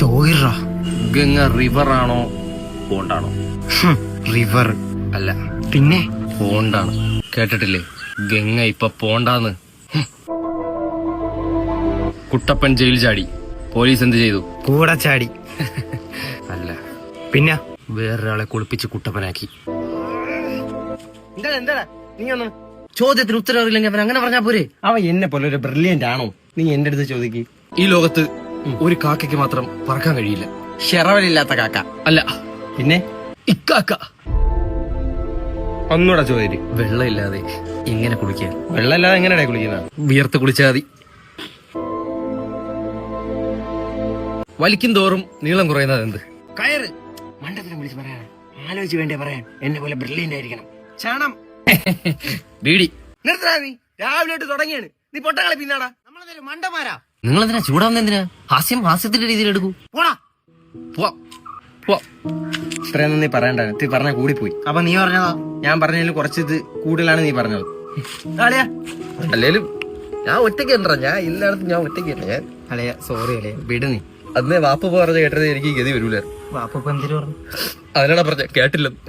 ചോയിറ. Ganga river ആണോ പോണ്ടാണോ? River അല്ല, പിന്നെ പോണ്ടാണ്. കേട്ടിട്ടില്ലേ ഗംഗ ഇപ്പൊ പോണ്ടാന്ന്? കുട്ടപ്പൻ ജയിൽ ചാടി, പോലീസ് എന്ത് ചെയ്തു? കൂടെ ചാടി. അല്ല, പിന്നെ വേറൊരാളെ കുളിപ്പിച്ച് കുട്ടപ്പനാക്കി. എന്താ നീ ഒന്ന് ചോദ്യത്തിന് ഉത്തരം അറിയില്ലെങ്കിൽ അവൻ അങ്ങനെ പറഞ്ഞാ പോരെ? അവൻ എന്നെ പോലെ ഒരു ബ്രില്യന്റ് ആണോ? നീ എന്റെ അടുത്ത് ചോദിക്ക്. ഈ ലോകത്ത് ഒരു കാക്കയ്ക്ക് മാത്രം പറക്കാൻ കഴിയില്ല. ഷെറവലില്ലാത്ത കാക്ക. അല്ല, പിന്നെ ഇക്കാക്ക. ഒന്നുകൂടെ ചോദിക്ക്. വെള്ളമില്ലാതെ എങ്ങനെ കുളിക്കാൻ? വെള്ളമില്ലാതെ എങ്ങനെയാ കുളിക്കുന്നത്? വിയർത്ത് കുളിച്ചാൽ മതി. വലിക്കും തോറും നീളം കുറയുന്നത് എന്ത്? കയറ്. മണ്ടത്തിനെ വിളിച്ച് പറയാൻ ആലോചിച്ച് വേണ്ടേ പറയാൻ? എന്നെ പോലെ ബ്രില്യന്റ് ആയിരിക്കണം. ചാണം. ബീഡി. നിർത്തടാ നീ. രാവിലെ തൊട്ട് തുടങ്ങിയാണ് നീ പൊട്ടങ്ങളെ പിന്നാടാ. നമ്മളെന്തായാലും മണ്ടന്മാരാ. നിങ്ങൾ എന്തിനാ ചൂടാവുന്ന? എന്തിനാ? ഹാസ്യത്തിന്റെ രീതിയിൽ എടുക്കൂ. പോടാ. ഇത്രയൊന്നും നീ പറയണ്ട. നീ പറഞ്ഞ കൂടിപ്പോയി. അപ്പൊ നീ പറഞ്ഞതാ? ഞാൻ പറഞ്ഞതിൽ കുറച്ച് ഇത് കൂടുതലാണ് നീ പറഞ്ഞത്. അല്ലേലും ഞാൻ ഒറ്റയ്ക്ക് ഞാൻ എല്ലായിടത്തും ഞാൻ ഒറ്റയ്ക്ക് ഞാൻ. അലയ സോറി അലയ വിട് നീ. അന്നേ വാപ്പ പറഞ്ഞ കേട്ടത് എനിക്ക് ഗതി വരൂല. വാപ്പ എന്തിനു പറഞ്ഞു? അതിനാണ് പറഞ്ഞ കേട്ടില്ലെന്ന്.